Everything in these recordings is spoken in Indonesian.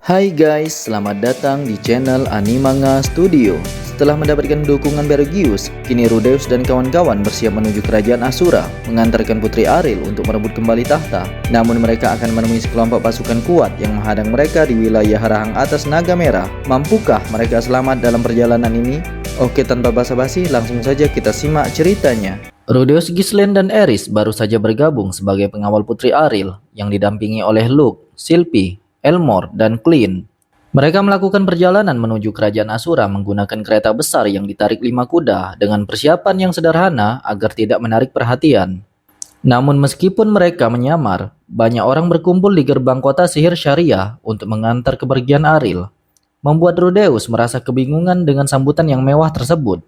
Hai guys, selamat datang di channel Animanga Studio. Setelah mendapatkan dukungan Beregius, kini Rudeus dan kawan-kawan bersiap menuju kerajaan Asura, mengantarkan Putri Ariel untuk merebut kembali tahta. Namun mereka akan menemui sekelompok pasukan kuat yang menghadang mereka di wilayah Rahang atas Naga Merah. Mampukah mereka selamat dalam perjalanan ini? Oke, tanpa basa-basi, langsung saja kita simak ceritanya. Rudeus, Ghislaine, dan Eris baru saja bergabung sebagai pengawal Putri Ariel yang didampingi oleh Luke, Sylvie, Elmore, dan Clint. Mereka melakukan perjalanan menuju kerajaan Asura menggunakan kereta besar yang ditarik 5 kuda dengan persiapan yang sederhana agar tidak menarik perhatian. Namun meskipun mereka menyamar, banyak orang berkumpul di gerbang kota sihir Syariah untuk mengantar kepergian Ariel, membuat Rudeus merasa kebingungan dengan sambutan yang mewah tersebut.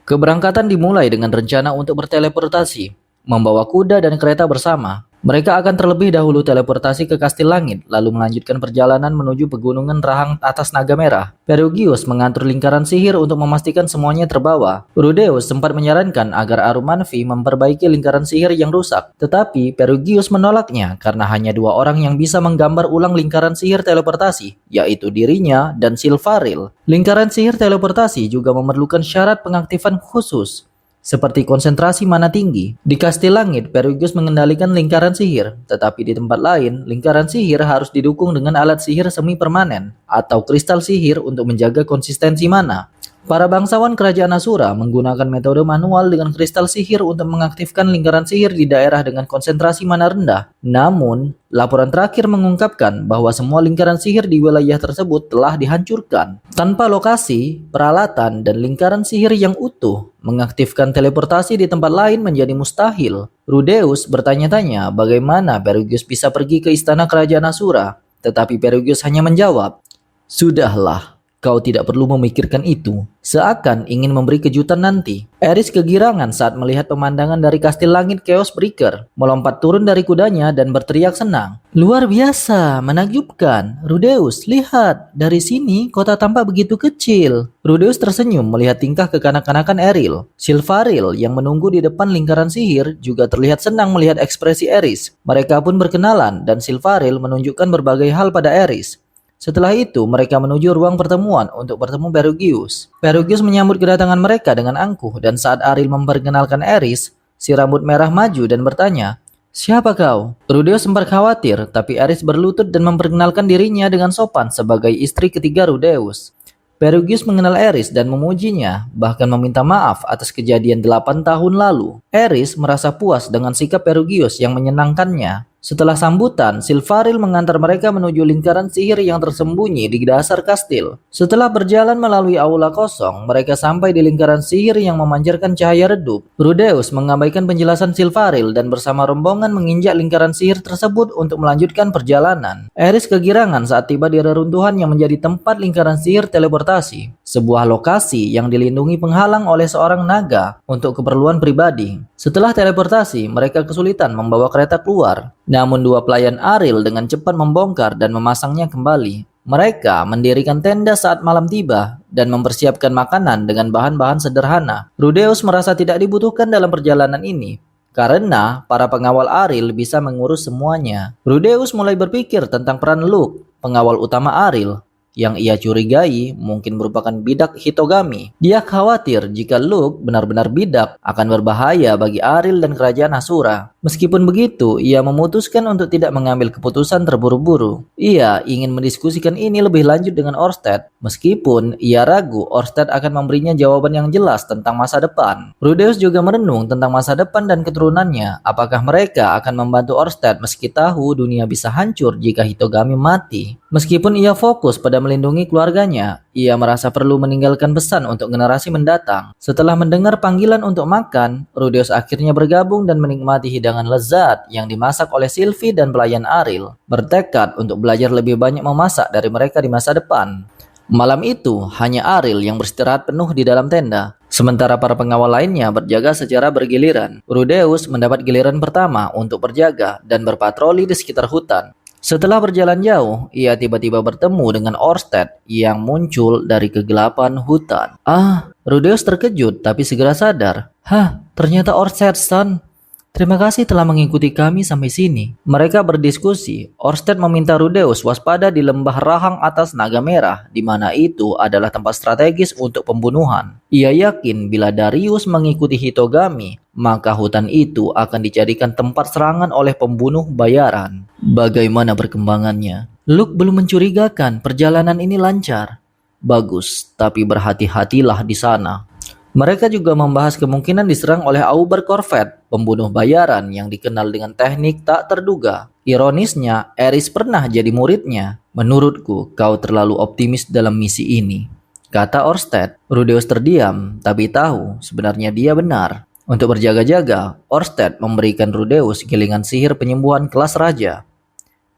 Keberangkatan dimulai dengan rencana untuk berteleportasi, membawa kuda dan kereta bersama. Mereka akan terlebih dahulu teleportasi ke Kastil Langit, lalu melanjutkan perjalanan menuju pegunungan Rahang atas Naga Merah. Beregius mengatur lingkaran sihir untuk memastikan semuanya terbawa. Rudeus sempat menyarankan agar Arumanfi memperbaiki lingkaran sihir yang rusak, tetapi Beregius menolaknya karena hanya 2 orang yang bisa menggambar ulang lingkaran sihir teleportasi, yaitu dirinya dan Silvaril. Lingkaran sihir teleportasi juga memerlukan syarat pengaktifan khusus, seperti konsentrasi mana tinggi. Di Kastil Langit, Beregius mengendalikan lingkaran sihir, tetapi di tempat lain, lingkaran sihir harus didukung dengan alat sihir semi permanen atau kristal sihir untuk menjaga konsistensi mana. Para bangsawan kerajaan Asura menggunakan metode manual dengan kristal sihir untuk mengaktifkan lingkaran sihir di daerah dengan konsentrasi mana rendah. Namun, laporan terakhir mengungkapkan bahwa semua lingkaran sihir di wilayah tersebut telah dihancurkan. Tanpa lokasi, peralatan, dan lingkaran sihir yang utuh, mengaktifkan teleportasi di tempat lain menjadi mustahil. Rudeus bertanya-tanya bagaimana Beregius bisa pergi ke istana kerajaan Asura, tetapi Beregius hanya menjawab, "Sudahlah. Kau tidak perlu memikirkan itu," seakan ingin memberi kejutan nanti. Eris kegirangan saat melihat pemandangan dari Kastil Langit Chaos Breaker, melompat turun dari kudanya dan berteriak senang. "Luar biasa, menakjubkan. Rudeus, lihat, dari sini kota tampak begitu kecil." Rudeus tersenyum melihat tingkah kekanak-kanakan Ariel. Silvaril yang menunggu di depan lingkaran sihir juga terlihat senang melihat ekspresi Eris. Mereka pun berkenalan dan Silvaril menunjukkan berbagai hal pada Eris. Setelah itu, mereka menuju ruang pertemuan untuk bertemu Beregius. Beregius menyambut kedatangan mereka dengan angkuh, dan saat Ariel memperkenalkan Eris, si rambut merah maju dan bertanya, "Siapa kau?" Rudeus sempat khawatir, tapi Eris berlutut dan memperkenalkan dirinya dengan sopan sebagai istri ketiga Rudeus. Beregius mengenal Eris dan memujinya, bahkan meminta maaf atas kejadian 8 tahun lalu. Eris merasa puas dengan sikap Beregius yang menyenangkannya. Setelah sambutan, Silvaril mengantar mereka menuju lingkaran sihir yang tersembunyi di dasar kastil. Setelah berjalan melalui aula kosong, mereka sampai di lingkaran sihir yang memancarkan cahaya redup. Rudeus mengabaikan penjelasan Silvaril dan bersama rombongan menginjak lingkaran sihir tersebut untuk melanjutkan perjalanan. Eris kegirangan saat tiba di reruntuhan yang menjadi tempat lingkaran sihir teleportasi, sebuah lokasi yang dilindungi penghalang oleh seorang naga untuk keperluan pribadi. Setelah teleportasi, mereka kesulitan membawa kereta keluar. Namun 2 pelayan Ariel dengan cepat membongkar dan memasangnya kembali. Mereka mendirikan tenda saat malam tiba dan mempersiapkan makanan dengan bahan-bahan sederhana. Rudeus merasa tidak dibutuhkan dalam perjalanan ini, karena para pengawal Ariel bisa mengurus semuanya. Rudeus mulai berpikir tentang peran Luke, pengawal utama Ariel, yang ia curigai mungkin merupakan bidak Hitogami. Dia khawatir jika Luke benar-benar bidak akan berbahaya bagi Ariel dan kerajaan Asura. Meskipun begitu, ia memutuskan untuk tidak mengambil keputusan terburu-buru. Ia ingin mendiskusikan ini lebih lanjut dengan Orsted, meskipun ia ragu Orsted akan memberinya jawaban yang jelas tentang masa depan. Rudeus juga merenung tentang masa depan dan keturunannya. Apakah mereka akan membantu Orsted meski tahu dunia bisa hancur jika Hitogami mati? Meskipun ia fokus pada melindungi keluarganya, ia merasa perlu meninggalkan pesan untuk generasi mendatang. Setelah mendengar panggilan untuk makan, Rudeus akhirnya bergabung dan menikmati hidangan lezat yang dimasak oleh Sylvie dan pelayan Ariel, bertekad untuk belajar lebih banyak memasak dari mereka di masa depan. Malam itu, hanya Ariel yang beristirahat penuh di dalam tenda, sementara para pengawal lainnya berjaga secara bergiliran. Rudeus mendapat giliran pertama untuk berjaga dan berpatroli di sekitar hutan. Setelah berjalan jauh, ia tiba-tiba bertemu dengan Orsted yang muncul dari kegelapan hutan. Rudeus terkejut tapi segera sadar. Ternyata Orsted-san. Terima kasih telah mengikuti kami sampai sini. Mereka berdiskusi. Orsted meminta Rudeus waspada di lembah Rahang atas Naga Merah, di mana itu adalah tempat strategis untuk pembunuhan. Ia yakin bila Darius mengikuti Hitogami, maka hutan itu akan dijadikan tempat serangan oleh pembunuh bayaran. Bagaimana perkembangannya? Luke belum mencurigakan perjalanan ini lancar. Bagus, tapi berhati-hatilah di sana. Mereka juga membahas kemungkinan diserang oleh Auber Corvette, pembunuh bayaran yang dikenal dengan teknik tak terduga. Ironisnya, Eris pernah jadi muridnya. Menurutku, kau terlalu optimis dalam misi ini, kata Orsted. Rudeus terdiam, tapi tahu sebenarnya dia benar. Untuk berjaga-jaga, Orsted memberikan Rudeus gilingan sihir penyembuhan kelas raja.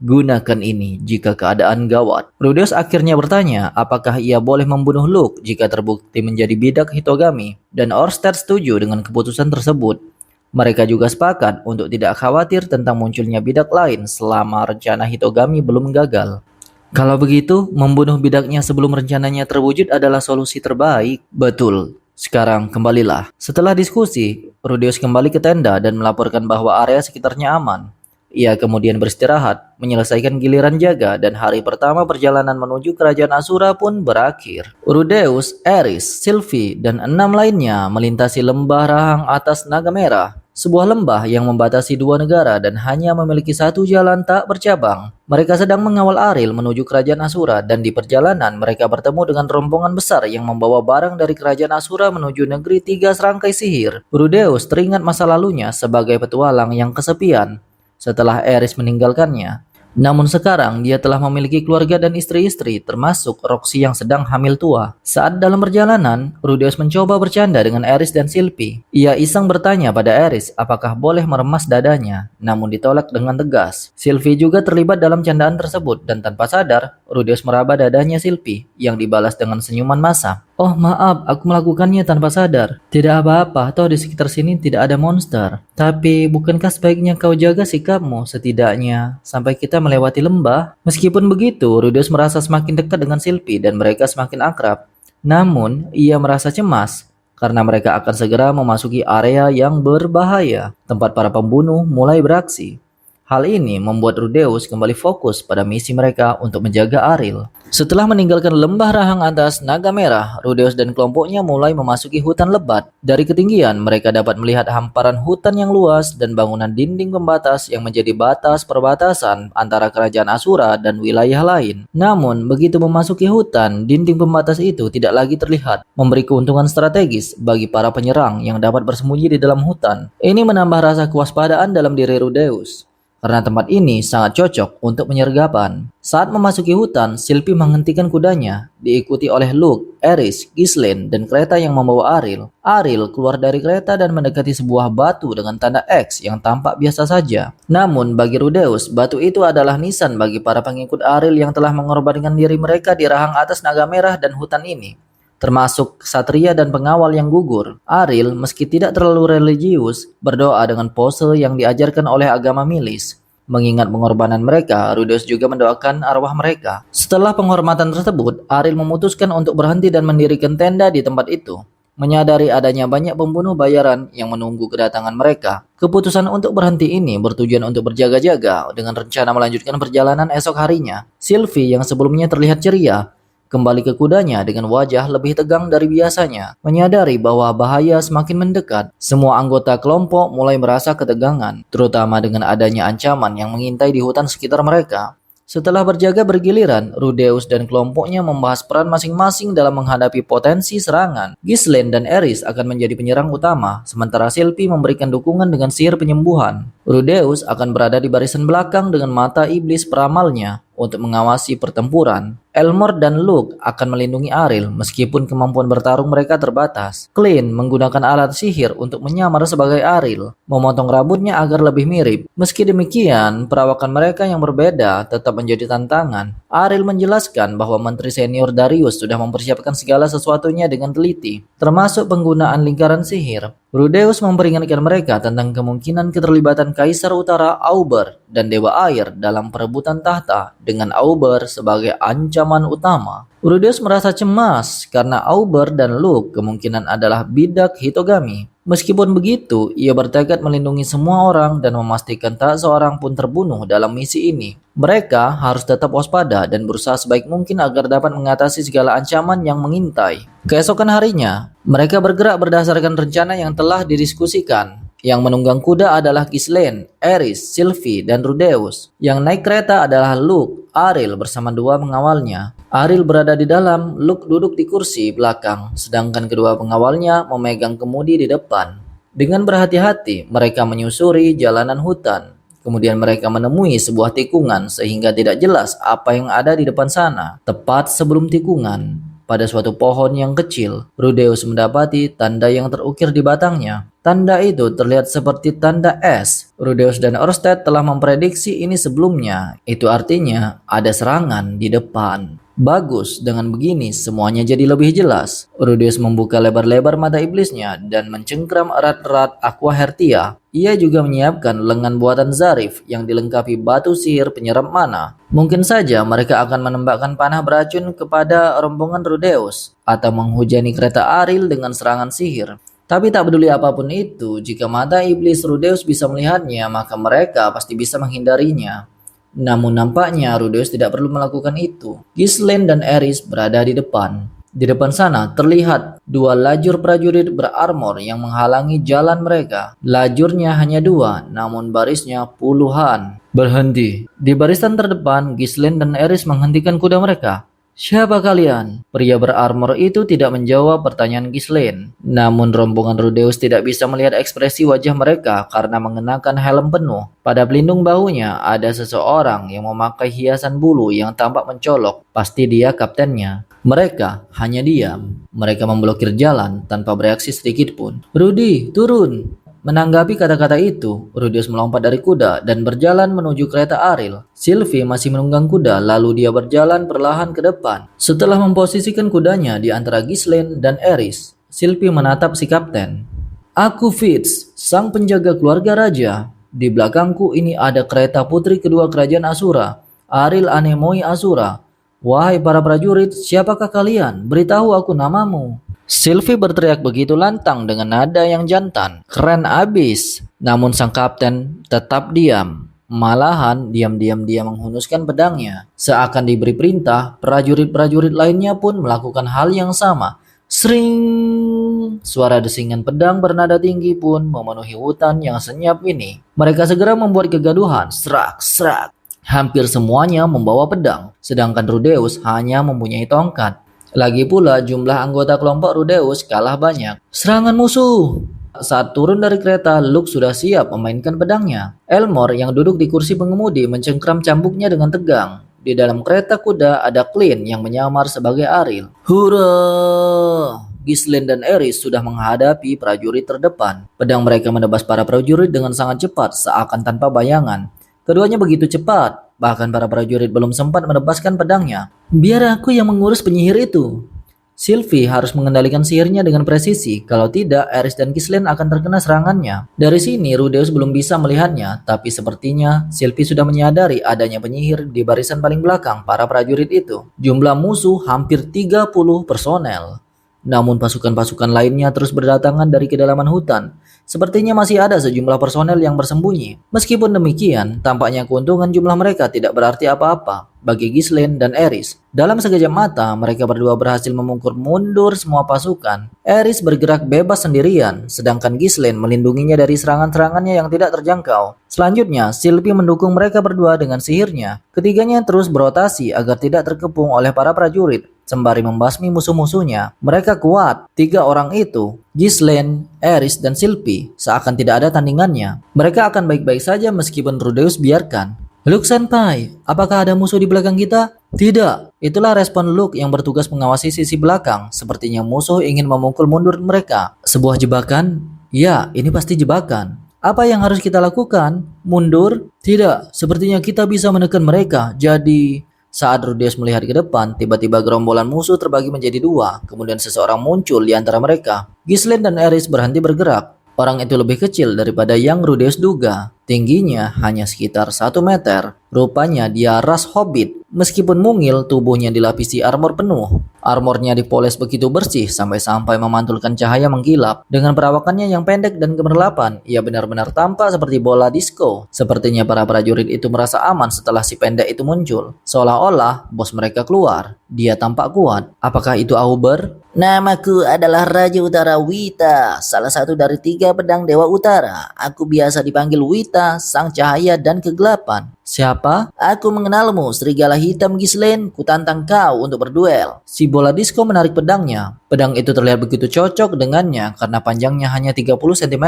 Gunakan ini jika keadaan gawat. Rudeus akhirnya bertanya apakah ia boleh membunuh Luke jika terbukti menjadi bidak Hitogami, dan Orsted setuju dengan keputusan tersebut. Mereka juga sepakat untuk tidak khawatir tentang munculnya bidak lain selama rencana Hitogami belum gagal. Kalau begitu, membunuh bidaknya sebelum rencananya terwujud adalah solusi terbaik. Betul. Sekarang kembalilah. Setelah diskusi, Rudeus kembali ke tenda dan melaporkan bahwa area sekitarnya aman. Ia kemudian beristirahat, menyelesaikan giliran jaga, dan hari pertama perjalanan menuju kerajaan Asura pun berakhir. Rudeus, Eris, Sylvie, dan 6 lainnya melintasi lembah Rahang atas Naga Merah, sebuah lembah yang membatasi 2 negara dan hanya memiliki 1 jalan tak bercabang. Mereka sedang mengawal Aril menuju kerajaan Asura, dan di perjalanan mereka bertemu dengan rombongan besar yang membawa barang dari kerajaan Asura menuju negeri 3 serangkai sihir. Rudeus teringat masa lalunya sebagai petualang yang kesepian setelah Eris meninggalkannya. Namun sekarang dia telah memiliki keluarga dan istri-istri, termasuk Roxy yang sedang hamil tua. Saat dalam perjalanan, Rudeus mencoba bercanda dengan Eris dan Sylvie. Ia iseng bertanya pada Eris apakah boleh meremas dadanya, namun ditolak dengan tegas. Sylvie juga terlibat dalam candaan tersebut, dan tanpa sadar, Rudeus meraba dadanya Sylvie, yang dibalas dengan senyuman masa. Oh maaf, aku melakukannya tanpa sadar. Tidak apa-apa, toh di sekitar sini tidak ada monster. Tapi bukankah sebaiknya kau jaga sikapmu setidaknya sampai kita melewati lembah? Meskipun begitu, Rudeus merasa semakin dekat dengan Sylvie dan mereka semakin akrab. Namun, ia merasa cemas karena mereka akan segera memasuki area yang berbahaya, tempat para pembunuh mulai beraksi. Hal ini membuat Rudeus kembali fokus pada misi mereka untuk menjaga Aril. Setelah meninggalkan lembah Rahang atas Naga Merah, Rudeus dan kelompoknya mulai memasuki hutan lebat. Dari ketinggian, mereka dapat melihat hamparan hutan yang luas dan bangunan dinding pembatas yang menjadi batas perbatasan antara kerajaan Asura dan wilayah lain. Namun, begitu memasuki hutan, dinding pembatas itu tidak lagi terlihat, memberi keuntungan strategis bagi para penyerang yang dapat bersembunyi di dalam hutan. Ini menambah rasa kewaspadaan dalam diri Rudeus, karena tempat ini sangat cocok untuk penyergapan. Saat memasuki hutan, Sylvie menghentikan kudanya, diikuti oleh Luke, Eris, Ghislaine, dan kereta yang membawa Aril. Aril keluar dari kereta dan mendekati sebuah batu dengan tanda X yang tampak biasa saja. Namun bagi Rudeus, batu itu adalah nisan bagi para pengikut Aril yang telah mengorbankan diri mereka di Rahang atas Naga Merah dan hutan ini, termasuk ksatria dan pengawal yang gugur. Aril, meski tidak terlalu religius, berdoa dengan pose yang diajarkan oleh agama Milis. Mengingat pengorbanan mereka, Rudeus juga mendoakan arwah mereka. Setelah penghormatan tersebut, Aril memutuskan untuk berhenti dan mendirikan tenda di tempat itu. Menyadari adanya banyak pembunuh bayaran yang menunggu kedatangan mereka, keputusan untuk berhenti ini bertujuan untuk berjaga-jaga dengan rencana melanjutkan perjalanan esok harinya. Sylvie yang sebelumnya terlihat ceria, kembali ke kudanya dengan wajah lebih tegang dari biasanya. Menyadari bahwa bahaya semakin mendekat, semua anggota kelompok mulai merasa ketegangan, terutama dengan adanya ancaman yang mengintai di hutan sekitar mereka. Setelah berjaga bergiliran, Rudeus dan kelompoknya membahas peran masing-masing dalam menghadapi potensi serangan. Ghislaine dan Eris akan menjadi penyerang utama, sementara Sylvie memberikan dukungan dengan sihir penyembuhan. Rudeus akan berada di barisan belakang dengan mata iblis peramalnya untuk mengawasi pertempuran. Elmore dan Luke akan melindungi Aril meskipun kemampuan bertarung mereka terbatas. Clint menggunakan alat sihir untuk menyamar sebagai Aril, memotong rambutnya agar lebih mirip. Meski demikian, perawakan mereka yang berbeda tetap menjadi tantangan. Aril menjelaskan bahwa Menteri Senior Darius sudah mempersiapkan segala sesuatunya dengan teliti, termasuk penggunaan lingkaran sihir. Rudeus memperingatkan mereka tentang kemungkinan keterlibatan Kaisar Utara Auber dan Dewa Air dalam perebutan tahta, dengan Auber sebagai ancaman ancaman utama. Rudeus merasa cemas karena Auber dan Luke kemungkinan adalah bidak Hitogami. Meskipun begitu, ia bertekad melindungi semua orang dan memastikan tak seorang pun terbunuh dalam misi ini. Mereka harus tetap waspada dan berusaha sebaik mungkin agar dapat mengatasi segala ancaman yang mengintai. Keesokan harinya, mereka bergerak berdasarkan rencana yang telah didiskusikan. Yang menunggang kuda adalah Ghislaine, Aerys, Sylvie, dan Rudeus. Yang naik kereta adalah Luke, Ariel bersama dua pengawalnya. Ariel berada di dalam, Luke duduk di kursi belakang, sedangkan kedua pengawalnya memegang kemudi di depan. Dengan berhati-hati, mereka menyusuri jalanan hutan. Kemudian mereka menemui sebuah tikungan sehingga tidak jelas apa yang ada di depan sana. Tepat sebelum tikungan, pada suatu pohon yang kecil, Rudeus mendapati tanda yang terukir di batangnya. Tanda itu terlihat seperti tanda S. Rudeus dan Orsted telah memprediksi ini sebelumnya. Itu artinya ada serangan di depan. Bagus, dengan begini semuanya jadi lebih jelas. Rudeus membuka lebar-lebar mata iblisnya dan mencengkram erat-erat Aqua Hertia. Ia juga menyiapkan lengan buatan Zarif yang dilengkapi batu sihir penyerap mana. Mungkin saja mereka akan menembakkan panah beracun kepada rombongan Rudeus atau menghujani kereta Ariel dengan serangan sihir. Tapi tak peduli apapun itu, jika mata iblis Rudeus bisa melihatnya, maka mereka pasti bisa menghindarinya. Namun nampaknya Rudeus tidak perlu melakukan itu. Ghislaine dan Aerys berada di depan. Di depan sana terlihat dua lajur prajurit berarmor yang menghalangi jalan mereka. Lajurnya hanya dua, namun barisnya puluhan. Berhenti. Di barisan terdepan, Ghislaine dan Aerys menghentikan kuda mereka. "Siapa kalian?" Pria berarmor itu tidak menjawab pertanyaan Ghislaine. Namun rombongan Rudeus tidak bisa melihat ekspresi wajah mereka karena mengenakan helm penuh. Pada pelindung bahunya ada seseorang yang memakai hiasan bulu yang tampak mencolok. Pasti dia kaptennya. Mereka hanya diam. Mereka memblokir jalan tanpa bereaksi sedikit pun. "Rudy, turun!" Menanggapi kata-kata itu, Rudeus melompat dari kuda dan berjalan menuju kereta Ariel. Sylvie masih menunggang kuda, lalu dia berjalan perlahan ke depan. Setelah memposisikan kudanya di antara Ghislaine dan Aerys, Sylvie menatap si kapten. "Aku Fitz, sang penjaga keluarga raja. Di belakangku ini ada kereta putri kedua kerajaan Asura, Ariel Anemoi Asura. Wahai para prajurit, siapakah kalian? Beritahu aku namamu." Sylvie berteriak begitu lantang dengan nada yang jantan. Keren abis. Namun sang kapten tetap diam. Malahan diam-diam dia menghunuskan pedangnya. Seakan diberi perintah, prajurit-prajurit lainnya pun melakukan hal yang sama. Sring! Suara desingan pedang bernada tinggi pun memenuhi hutan yang senyap ini. Mereka segera membuat kegaduhan. Serak, serak. Hampir semuanya membawa pedang, sedangkan Rudeus hanya mempunyai tongkat. Lagi pula jumlah anggota kelompok Rudeus kalah banyak. Serangan musuh! Saat turun dari kereta, Luke sudah siap memainkan pedangnya. Elmore yang duduk di kursi pengemudi mencengkram cambuknya dengan tegang. Di dalam kereta kuda ada Clint yang menyamar sebagai Ariel. Hurrah! Ghislaine dan Aerys sudah menghadapi prajurit terdepan. Pedang mereka menebas para prajurit dengan sangat cepat, seakan tanpa bayangan. Keduanya begitu cepat, bahkan para prajurit belum sempat menebaskan pedangnya. "Biar aku yang mengurus penyihir itu." Sylvie harus mengendalikan sihirnya dengan presisi, kalau tidak Aerys dan Ghislaine akan terkena serangannya. Dari sini Rudeus belum bisa melihatnya, tapi sepertinya Sylvie sudah menyadari adanya penyihir di barisan paling belakang para prajurit itu. Jumlah musuh hampir 30 personel. Namun pasukan-pasukan lainnya terus berdatangan dari kedalaman hutan. Sepertinya masih ada sejumlah personel yang bersembunyi. Meskipun demikian, tampaknya keuntungan jumlah mereka tidak berarti apa-apa bagi Ghislaine dan Aerys. Dalam sekejap mata, mereka berdua berhasil memungkur mundur semua pasukan. Aerys bergerak bebas sendirian, sedangkan Ghislaine melindunginya dari serangan-serangannya yang tidak terjangkau. Selanjutnya, Sylvie mendukung mereka berdua dengan sihirnya. Ketiganya terus berotasi agar tidak terkepung oleh para prajurit, sembari membasmi musuh-musuhnya. Mereka kuat. 3 orang itu, Ghislaine, Aerys, dan Sylvie, seakan tidak ada tandingannya. Mereka akan baik-baik saja meskipun Rudeus biarkan. "Luke Senpai, apakah ada musuh di belakang kita?" "Tidak." Itulah respon Luke yang bertugas mengawasi sisi belakang. Sepertinya musuh ingin memukul mundur mereka. "Sebuah jebakan?" "Ya, ini pasti jebakan." "Apa yang harus kita lakukan? Mundur?" "Tidak, sepertinya kita bisa menekan mereka. Jadi..." Saat Rudeus melihat ke depan, tiba-tiba gerombolan musuh terbagi menjadi 2. Kemudian seseorang muncul di antara mereka. Ghislaine dan Aerys berhenti bergerak. Orang itu lebih kecil daripada yang Rudeus duga. Tingginya hanya sekitar 1 meter. Rupanya dia ras hobbit. Meskipun mungil, tubuhnya dilapisi armor penuh. Armornya dipoles begitu bersih sampai-sampai memantulkan cahaya menggilap. Dengan perawakannya yang pendek dan gemerlapan, ia benar-benar tampak seperti bola disco. Sepertinya para prajurit itu merasa aman setelah si pendek itu muncul. Seolah-olah bos mereka keluar. Dia tampak kuat. Apakah itu Auber? Namaku adalah Raja Utara Wita, salah satu dari 3 pedang Dewa Utara. Aku biasa dipanggil Wita, Sang Cahaya dan Kegelapan. Siapa? Aku mengenalmu, Serigala Hitam Ghislaine. Kutantang kau untuk berduel. Si bola disco menarik pedangnya. Pedang itu terlihat begitu cocok dengannya karena panjangnya hanya 30 cm.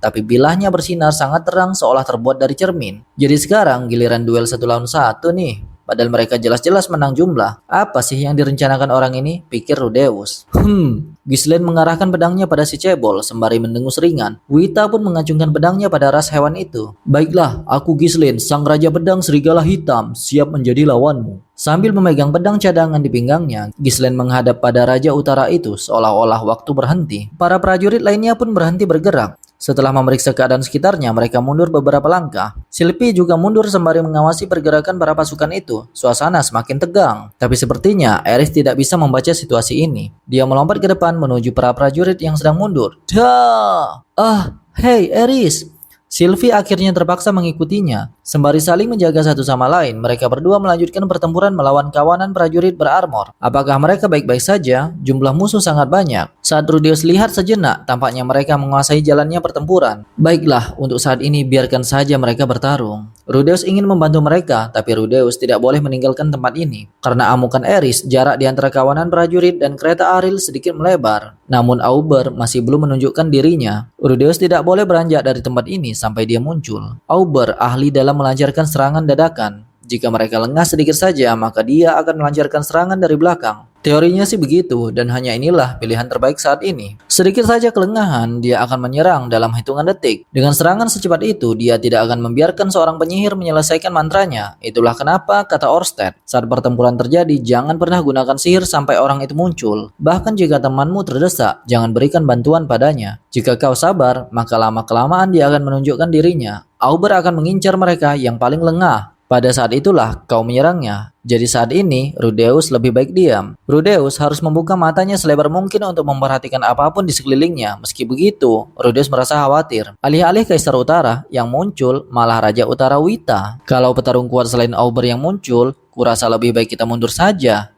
Tapi bilahnya bersinar sangat terang seolah terbuat dari cermin. Jadi sekarang giliran duel 1 lawan 1 nih. Padahal mereka jelas-jelas menang jumlah. Apa sih yang direncanakan orang ini? Pikir Rudeus. Ghislaine mengarahkan pedangnya pada si cebol sembari mendengus ringan. Wita pun mengacungkan pedangnya pada ras hewan itu. Baiklah, aku Ghislaine, sang raja pedang serigala hitam, siap menjadi lawanmu. Sambil memegang pedang cadangan di pinggangnya, Ghislaine menghadap pada Raja Utara itu seolah-olah waktu berhenti. Para prajurit lainnya pun berhenti bergerak. Setelah memeriksa keadaan sekitarnya, mereka mundur beberapa langkah. Sylvie juga mundur sembari mengawasi pergerakan para pasukan itu. Suasana semakin tegang. Tapi sepertinya Aerys tidak bisa membaca situasi ini. Dia melompat ke depan menuju para prajurit yang sedang mundur. Dah! Hey Aerys! Sylvie akhirnya terpaksa mengikutinya. Sembari saling menjaga satu sama lain, mereka berdua melanjutkan pertempuran melawan kawanan prajurit berarmor. Apakah mereka baik-baik saja? Jumlah musuh sangat banyak. Saat Rudeus lihat sejenak, tampaknya mereka menguasai jalannya pertempuran. Baiklah, untuk saat ini biarkan saja mereka bertarung. Rudeus ingin membantu mereka, tapi Rudeus tidak boleh meninggalkan tempat ini. Karena amukan Aerys, jarak di antara kawanan prajurit dan kereta Aril sedikit melebar. Namun Auber masih belum menunjukkan dirinya. Rudeus tidak boleh beranjak dari tempat ini sampai dia muncul. Auber ahli dalam melancarkan serangan dadakan. Jika mereka lengah sedikit saja, maka dia akan melancarkan serangan dari belakang. Teorinya sih begitu, dan hanya inilah pilihan terbaik saat ini. Sedikit saja kelengahan, dia akan menyerang dalam hitungan detik. Dengan serangan secepat itu, dia tidak akan membiarkan seorang penyihir menyelesaikan mantranya. Itulah kenapa, kata Orsted, saat pertempuran terjadi, jangan pernah gunakan sihir sampai orang itu muncul. Bahkan jika temanmu terdesak, jangan berikan bantuan padanya. Jika kau sabar, maka lama-kelamaan dia akan menunjukkan dirinya. Auber akan mengincar mereka yang paling lengah. Pada saat itulah kau menyerangnya. Jadi saat ini, Rudeus lebih baik diam. Rudeus harus membuka matanya selebar mungkin untuk memperhatikan apapun di sekelilingnya. Meski begitu, Rudeus merasa khawatir. Alih-alih Kaisar Utara, yang muncul malah Raja Utara Wita. Kalau petarung kuat selain Auber yang muncul, kurasa lebih baik kita mundur saja.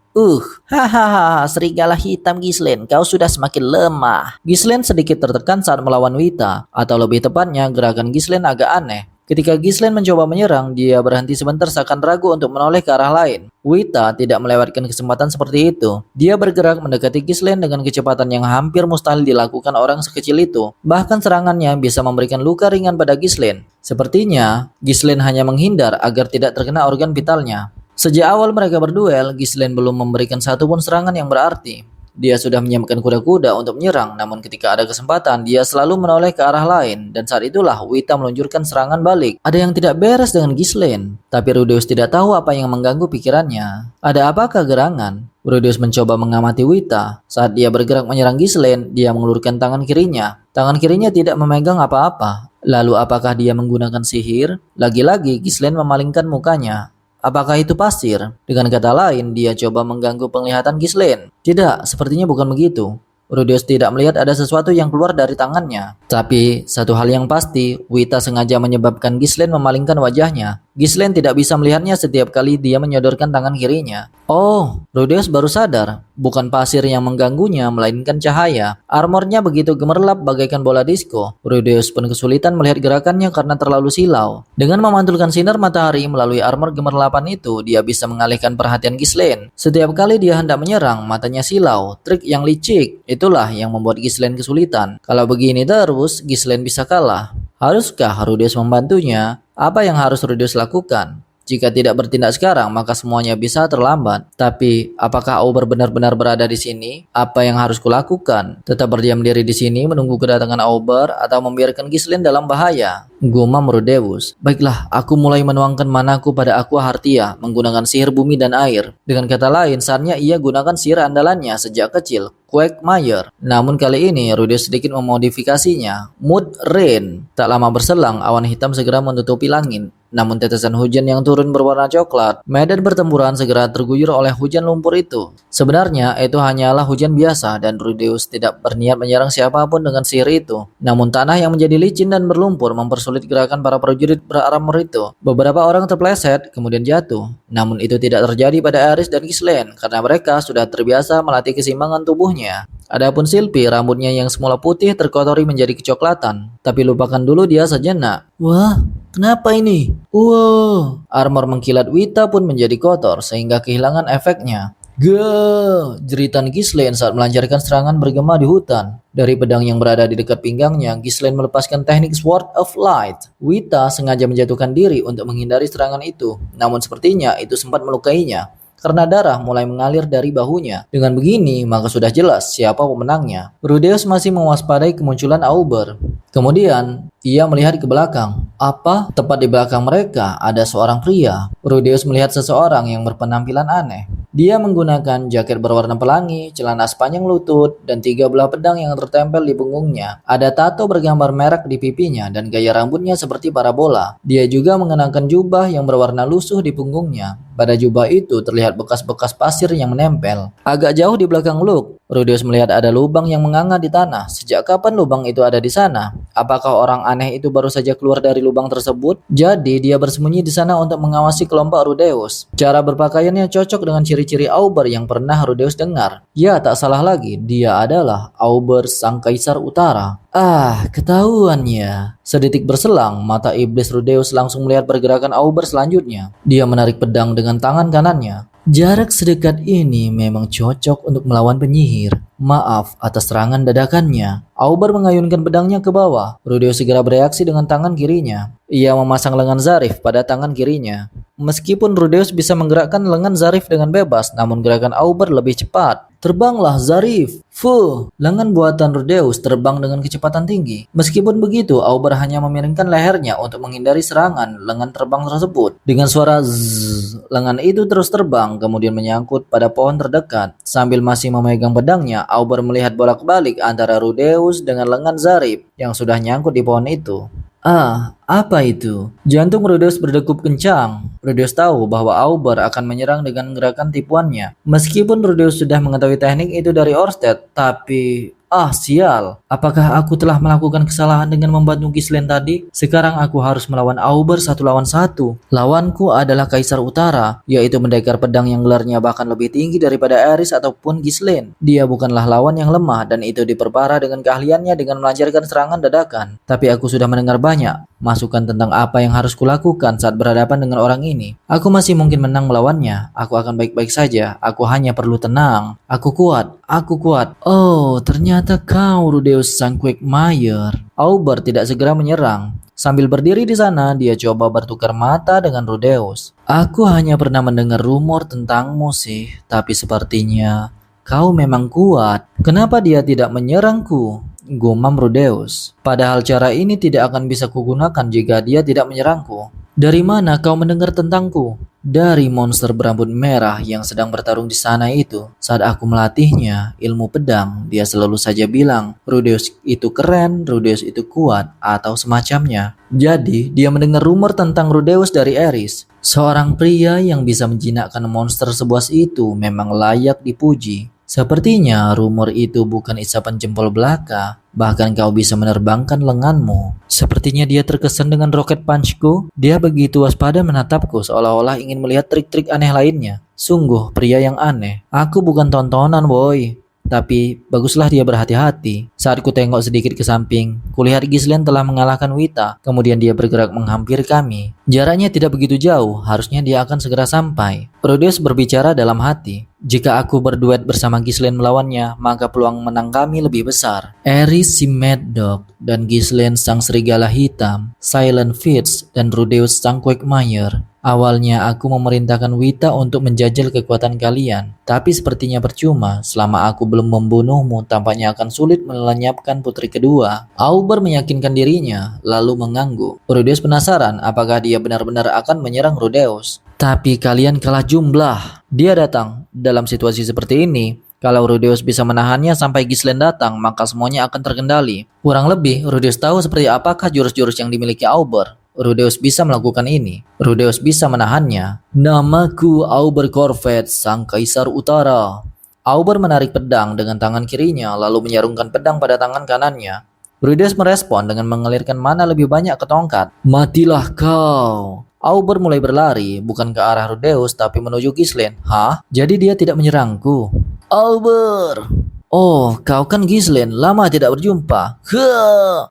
Hahaha, serigala hitam Ghislaine, kau sudah semakin lemah. Ghislaine sedikit tertekan saat melawan Wita, atau lebih tepatnya gerakan Ghislaine agak aneh. Ketika Ghislaine mencoba menyerang, dia berhenti sebentar seakan ragu untuk menoleh ke arah lain. Wita tidak melewatkan kesempatan seperti itu. Dia bergerak mendekati Ghislaine dengan kecepatan yang hampir mustahil dilakukan orang sekecil itu. Bahkan serangannya bisa memberikan luka ringan pada Ghislaine. Sepertinya, Ghislaine hanya menghindar agar tidak terkena organ vitalnya. Sejak awal mereka berduel, Ghislaine belum memberikan satupun serangan yang berarti. Dia sudah menyiapkan kuda-kuda untuk menyerang, namun ketika ada kesempatan, dia selalu menoleh ke arah lain, dan saat itulah Wita meluncurkan serangan balik. Ada yang tidak beres dengan Ghislaine, tapi Rudeus tidak tahu apa yang mengganggu pikirannya. Ada apakah gerangan? Rudeus mencoba mengamati Wita. Saat dia bergerak menyerang Ghislaine, dia mengulurkan tangan kirinya. Tangan kirinya tidak memegang apa-apa. Lalu apakah dia menggunakan sihir? Lagi-lagi Ghislaine memalingkan mukanya. Apakah itu pasir? Dengan kata lain, dia coba mengganggu penglihatan Ghislaine. Tidak, sepertinya bukan begitu. Rudeus tidak melihat ada sesuatu yang keluar dari tangannya. Tapi, satu hal yang pasti, Wita sengaja menyebabkan Ghislaine memalingkan wajahnya. Ghislaine tidak bisa melihatnya setiap kali dia menyodorkan tangan kirinya. Oh, Rudeus baru sadar. Bukan pasir yang mengganggunya, melainkan cahaya. Armornya begitu gemerlap bagaikan bola disco. Rudeus pun kesulitan melihat gerakannya karena terlalu silau. Dengan memantulkan sinar matahari melalui armor gemerlapan itu, dia bisa mengalihkan perhatian Ghislaine. Setiap kali dia hendak menyerang, matanya silau. Trik yang licik. Itulah yang membuat Ghislaine kesulitan. Kalau begini terus, Ghislaine bisa kalah. Haruskah Rudeus membantunya? Apa yang harus Rudeus lakukan? Jika tidak bertindak sekarang, maka semuanya bisa terlambat. Tapi, apakah Auber benar-benar berada di sini? Apa yang harus kulakukan? Tetap berdiam diri di sini menunggu kedatangan Auber atau membiarkan Ghislaine dalam bahaya? Gumam Rudeus. Baiklah, aku mulai menuangkan manaku pada Aqua Hartia menggunakan sihir bumi dan air. Dengan kata lain, saatnya ia gunakan sihir andalannya sejak kecil, Quagmire. Namun kali ini Rudeus sedikit memodifikasinya. Mood Rain. Tak lama berselang, awan hitam segera menutupi langit. Namun tetesan hujan yang turun berwarna coklat. Medan pertempuran segera terguyur oleh hujan lumpur itu. Sebenarnya itu hanyalah hujan biasa dan Rudeus tidak berniat menyerang siapapun dengan sihir itu. Namun tanah yang menjadi licin dan berlumpur mempersulit gerakan para prajurit berarmor itu. Beberapa orang terpleset kemudian jatuh. Namun itu tidak terjadi pada Aerys dan Ghislaine karena mereka sudah terbiasa melatih keseimbangan tubuhnya. Adapun Sylvie, rambutnya yang semula putih terkotori menjadi kecoklatan. Tapi lupakan dulu dia sejenak. Wah, kenapa ini? Wow, armor mengkilat Wita pun menjadi kotor sehingga kehilangan efeknya. Gah! Jeritan Ghislaine saat melancarkan serangan bergema di hutan. Dari pedang yang berada di dekat pinggangnya, Ghislaine melepaskan teknik Sword of Light. Wita sengaja menjatuhkan diri untuk menghindari serangan itu. Namun sepertinya itu sempat melukainya karena darah mulai mengalir dari bahunya. Dengan begini, maka sudah jelas siapa pemenangnya. Rudeus masih mewaspadai kemunculan Auber. Kemudian, ia melihat ke belakang. Apa? Tepat di belakang mereka ada seorang pria. Rudeus melihat seseorang yang berpenampilan aneh. Dia menggunakan jaket berwarna pelangi, celana sepanjang lutut, dan 3 belah pedang yang tertempel di punggungnya. Ada tato bergambar merek di pipinya dan gaya rambutnya seperti parabola. Dia juga mengenakan jubah yang berwarna lusuh di punggungnya. Pada jubah itu terlihat bekas-bekas pasir yang menempel. Agak jauh di belakang Luke, Rudeus melihat ada lubang yang menganga di tanah. Sejak kapan lubang itu ada di sana? Apakah orang aneh itu baru saja keluar dari lubang tersebut? Jadi dia bersembunyi di sana untuk mengawasi kelompok Rudeus. Cara berpakaiannya cocok dengan ciri-ciri Auber yang pernah Rudeus dengar. Ya, tak salah lagi, dia adalah Auber Sang Kaisar Utara. Ah, ketahuannya. Sedetik berselang, mata iblis Rudeus langsung melihat pergerakan Auber selanjutnya. Dia menarik pedang dengan tangan kanannya. Jarak sedekat ini memang cocok untuk melawan penyihir. Maaf atas serangan dadakannya. Auber mengayunkan pedangnya ke bawah. Rudeus segera bereaksi dengan tangan kirinya. Ia memasang lengan Zarif pada tangan kirinya. Meskipun Rudeus bisa menggerakkan lengan Zarif dengan bebas, namun gerakan Auber lebih cepat. Terbanglah Zarif. Fuh, lengan buatan Rudeus terbang dengan kecepatan tinggi. Meskipun begitu, Auber hanya memiringkan lehernya untuk menghindari serangan lengan terbang tersebut. Dengan suara zzz, lengan itu terus terbang, kemudian menyangkut pada pohon terdekat. Sambil masih memegang pedangnya, Auber melihat bolak-balik antara Rudeus dengan lengan Zarif yang sudah nyangkut di pohon itu. Ah, apa itu? Jantung Rudeus berdegup kencang. Rudeus tahu bahwa Auber akan menyerang dengan gerakan tipuannya. Meskipun Rudeus sudah mengetahui teknik itu dari Orsted, tapi sial. Apakah aku telah melakukan kesalahan dengan membantu Ghislaine tadi? Sekarang aku harus melawan Auber 1 lawan 1. Lawanku adalah Kaisar Utara, yaitu pendekar pedang yang gelarnya bahkan lebih tinggi daripada Aerys ataupun Ghislaine. Dia bukanlah lawan yang lemah dan itu diperparah dengan keahliannya dengan melancarkan serangan dadakan. Tapi aku sudah mendengar banyak masukan tentang apa yang harus kulakukan saat berhadapan dengan orang ini. Aku masih mungkin menang melawannya. Aku akan baik-baik saja. Aku hanya perlu tenang. Aku kuat. Aku kuat. Oh, ternyata kau Rudeus Sang Quagmire. Auber tidak segera menyerang. Sambil berdiri di sana, dia coba bertukar mata dengan Rudeus. Aku hanya pernah mendengar rumor tentangmu sih, tapi sepertinya kau memang kuat. Kenapa dia tidak menyerangku? Gumam Rudeus. Padahal cara ini tidak akan bisa kugunakan jika dia tidak menyerangku. Dari mana kau mendengar tentangku? Dari monster berambut merah yang sedang bertarung di sana itu. Saat aku melatihnya ilmu pedang, dia selalu saja bilang Rudeus itu keren, Rudeus itu kuat, atau semacamnya. Jadi dia mendengar rumor tentang Rudeus dari Aerys. Seorang pria yang bisa menjinakkan monster sebuas itu memang layak dipuji. Sepertinya rumor itu bukan isapan jempol belaka. Bahkan kau bisa menerbangkan lenganmu. Sepertinya dia terkesan dengan rocket punchku. Dia begitu waspada menatapku seolah-olah ingin melihat trik-trik aneh lainnya. Sungguh pria yang aneh. Aku bukan tontonan, boy. Tapi baguslah dia berhati-hati. Saat ku tengok sedikit ke samping, kulihat Ghislaine telah mengalahkan Wita. Kemudian dia bergerak menghampiri kami. Jaraknya tidak begitu jauh, harusnya dia akan segera sampai. Rudeus berbicara dalam hati. Jika aku berduet bersama Ghislaine melawannya, maka peluang menang kami lebih besar. Aerys si Mad Dog dan Ghislaine sang serigala hitam, Silent Fitz dan Rudeus sang Quagmire. Awalnya aku memerintahkan Wita untuk menjajal kekuatan kalian, tapi sepertinya percuma. Selama aku belum membunuhmu, tampaknya akan sulit melenyapkan putri kedua. Auber meyakinkan dirinya, lalu mengangguk. Rudeus penasaran apakah dia benar-benar akan menyerang Rudeus. Tapi kalian kalah jumlah. Dia datang. Dalam situasi seperti ini, Kalau Rudeus bisa menahannya sampai Ghislaine datang, maka semuanya akan terkendali. Kurang lebih, Rudeus tahu seperti apakah jurus-jurus yang dimiliki Auber. Rudeus bisa melakukan ini. Rudeus bisa menahannya. Namaku Auber Corvet, Sang Kaisar Utara. Auber menarik pedang dengan tangan kirinya, lalu menyarungkan pedang pada tangan kanannya. Rudeus merespon dengan mengalirkan mana lebih banyak ke tongkat. Matilah kau. Auber mulai berlari, bukan ke arah Rudeus, tapi menuju Ghislaine. Hah? Jadi dia tidak menyerangku? Auber! Oh, kau kan Ghislaine, lama tidak berjumpa.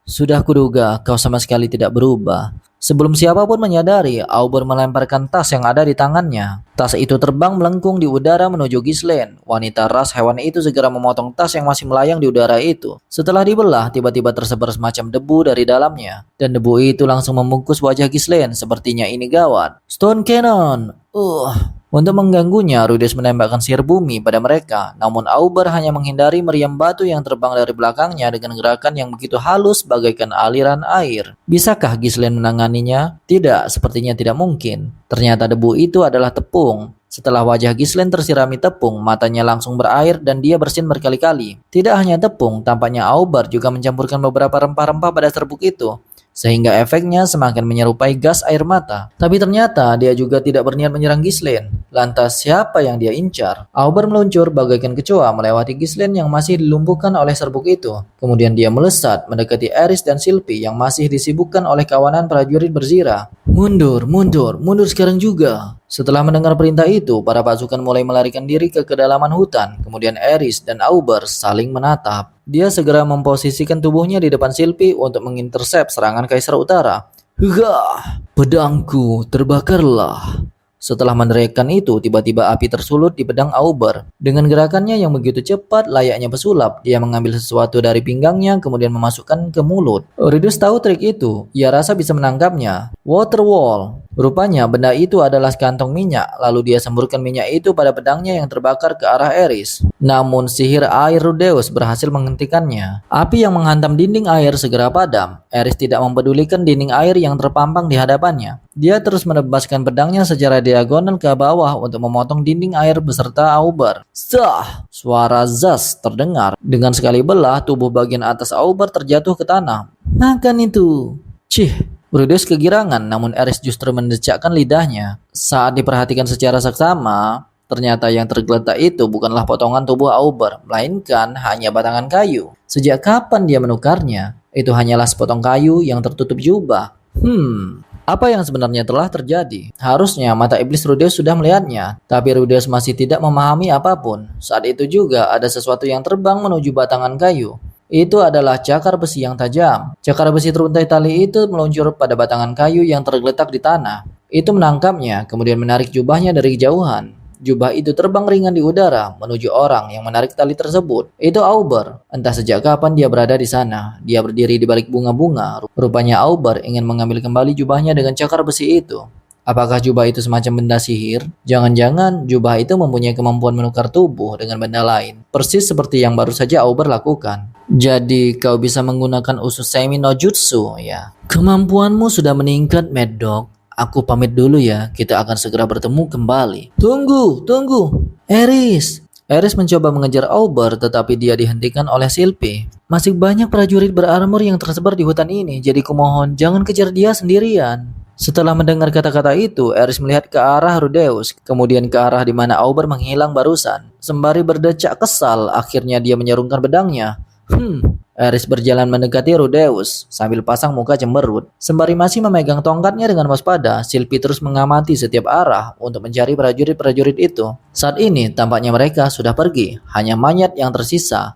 Sudah kuduga, kau sama sekali tidak berubah. Sebelum siapapun menyadari, Auber melemparkan tas yang ada di tangannya. Tas itu terbang melengkung di udara menuju Ghislaine. Wanita ras hewan itu segera memotong tas yang masih melayang di udara itu. Setelah dibelah, tiba-tiba tersebar semacam debu dari dalamnya. Dan debu itu langsung membungkus wajah Ghislaine. Sepertinya ini gawat. Stone Cannon! Untuk mengganggunya, Rudeus menembakkan sihir bumi pada mereka. Namun Auber hanya menghindari meriam batu yang terbang dari belakangnya dengan gerakan yang begitu halus bagaikan aliran air. Bisakah Ghislaine menanganinya? Tidak, sepertinya tidak mungkin. Ternyata debu itu adalah tepung. Setelah wajah Ghislaine tersirami tepung, matanya langsung berair dan dia bersin berkali-kali. Tidak hanya tepung, tampaknya Auber juga mencampurkan beberapa rempah-rempah pada serbuk itu, sehingga efeknya semakin menyerupai gas air mata. Tapi ternyata dia juga tidak berniat menyerang Ghislaine. Lantas siapa yang dia incar? Auber meluncur bagaikan kecoa melewati Ghislaine yang masih dilumpuhkan oleh serbuk itu. Kemudian dia melesat mendekati Eris dan Sylvie yang masih disibukkan oleh kawanan prajurit berzira. Mundur, mundur, mundur sekarang juga. Setelah mendengar perintah itu, para pasukan mulai melarikan diri ke kedalaman hutan. Kemudian Eris dan Auber saling menatap. Dia segera memposisikan tubuhnya di depan Sylvie untuk mengintersep serangan Kaisar Utara. Hegah! Pedangku, terbakarlah. Setelah meneriakkan itu, tiba-tiba api tersulut di pedang Auber. Dengan gerakannya yang begitu cepat, layaknya pesulap, dia mengambil sesuatu dari pinggangnya kemudian memasukkan ke mulut. Rudeus tahu trik itu. Ia rasa bisa menangkapnya. Water wall. Rupanya benda itu adalah kantong minyak, lalu dia semburkan minyak itu pada pedangnya yang terbakar ke arah Eris. Namun sihir air Rudeus berhasil menghentikannya. Api yang menghantam dinding air segera padam. Eris tidak mempedulikan dinding air yang terpampang di hadapannya. Dia terus menebaskan pedangnya secara diagonal ke bawah untuk memotong dinding air beserta Auber. Sah! Suara zas terdengar. Dengan sekali belah, tubuh bagian atas Auber terjatuh ke tanah. Makan itu! Cih! Rudeus kegirangan, namun Eris justru mendecakkan lidahnya. Saat diperhatikan secara seksama, ternyata yang tergeletak itu bukanlah potongan tubuh Auber, melainkan hanya batangan kayu. Sejak kapan dia menukarnya? Itu hanyalah sepotong kayu yang tertutup jubah. Apa yang sebenarnya telah terjadi? Harusnya mata iblis Rudeus sudah melihatnya, tapi Rudeus masih tidak memahami apapun. Saat itu juga ada sesuatu yang terbang menuju batangan kayu. Itu adalah cakar besi yang tajam. Cakar besi teruntai tali itu meluncur pada batangan kayu yang tergeletak di tanah. Itu menangkapnya, kemudian menarik jubahnya dari kejauhan. Jubah itu terbang ringan di udara menuju orang yang menarik tali tersebut. Itu Auber. Entah sejak kapan dia berada di sana. Dia berdiri di balik bunga-bunga. Rupanya Auber ingin mengambil kembali jubahnya dengan cakar besi itu. Apakah jubah itu semacam benda sihir? Jangan-jangan jubah itu mempunyai kemampuan menukar tubuh dengan benda lain. Persis seperti yang baru saja Auber lakukan. Jadi kau bisa menggunakan usus semi no jutsu ya. Kemampuanmu sudah meningkat, Mad Dog. Aku pamit dulu ya, kita akan segera bertemu kembali. Tunggu. Eris mencoba mengejar Auber, tetapi dia dihentikan oleh Sylvie. Masih banyak prajurit berarmor yang tersebar di hutan ini, jadi kumohon jangan kejar dia sendirian. Setelah mendengar kata-kata itu, Eris melihat ke arah Rudeus, kemudian ke arah di mana Auber menghilang barusan. Sembari berdecak kesal, akhirnya dia menyarungkan pedangnya. Eris berjalan mendekati Rudeus sambil pasang muka cemberut. Sembari masih memegang tongkatnya dengan waspada, Sylvie terus mengamati setiap arah untuk mencari prajurit-prajurit itu. Saat ini tampaknya mereka sudah pergi, hanya mayat yang tersisa.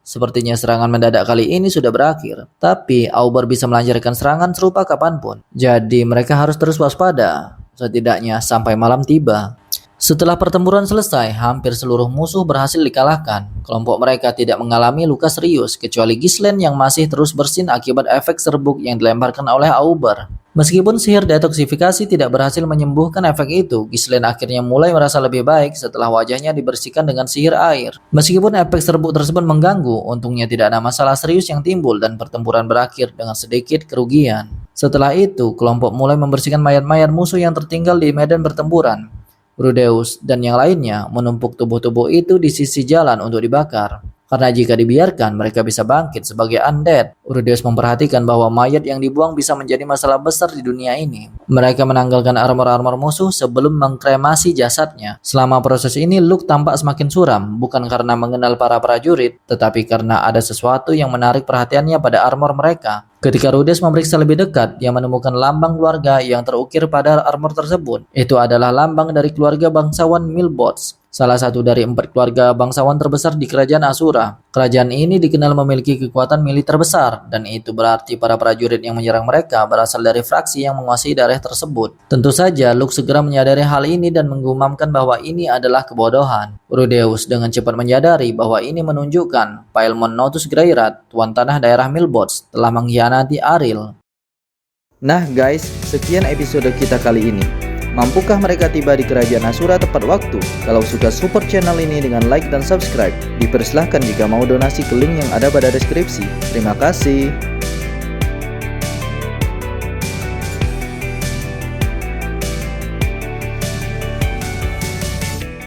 Sepertinya serangan mendadak kali ini sudah berakhir. Tapi Auber bisa melancarkan serangan serupa kapanpun. Jadi mereka harus terus waspada, setidaknya sampai malam tiba. Setelah pertempuran selesai, hampir seluruh musuh berhasil dikalahkan. Kelompok mereka tidak mengalami luka serius, kecuali Ghislaine yang masih terus bersin akibat efek serbuk yang dilemparkan oleh Auber. Meskipun sihir detoksifikasi tidak berhasil menyembuhkan efek itu, Ghislaine akhirnya mulai merasa lebih baik setelah wajahnya dibersihkan dengan sihir air. Meskipun efek serbuk tersebut mengganggu, untungnya tidak ada masalah serius yang timbul dan pertempuran berakhir dengan sedikit kerugian. Setelah itu, kelompok mulai membersihkan mayat-mayat musuh yang tertinggal di medan pertempuran. Rudeus dan yang lainnya menumpuk tubuh-tubuh itu di sisi jalan untuk dibakar. Karena jika dibiarkan, mereka bisa bangkit sebagai undead. Rudeus memperhatikan bahwa mayat yang dibuang bisa menjadi masalah besar di dunia ini. Mereka menanggalkan armor-armor musuh sebelum mengkremasi jasadnya. Selama proses ini, Luke tampak semakin suram, bukan karena mengenal para prajurit, tetapi karena ada sesuatu yang menarik perhatiannya pada armor mereka. Ketika Rudeus memeriksa lebih dekat, dia menemukan lambang keluarga yang terukir pada armor tersebut. Itu adalah lambang dari keluarga bangsawan Milbots, salah satu dari 4 keluarga bangsawan terbesar di kerajaan Asura. Kerajaan ini dikenal memiliki kekuatan militer besar, dan itu berarti para prajurit yang menyerang mereka berasal dari fraksi yang menguasai daerah tersebut. Tentu saja, Luke segera menyadari hal ini dan menggumamkan bahwa ini adalah kebodohan. Rudeus dengan cepat menyadari bahwa ini menunjukkan Paelmon Notus Greyrat, tuan tanah daerah Milbots, telah mengkhianati Aril. Nah guys, sekian episode kita kali ini. Mampukah mereka tiba di kerajaan Asura tepat waktu? Kalau suka support channel ini dengan like dan subscribe. Dipersilahkan jika mau donasi ke link yang ada pada deskripsi. Terima kasih.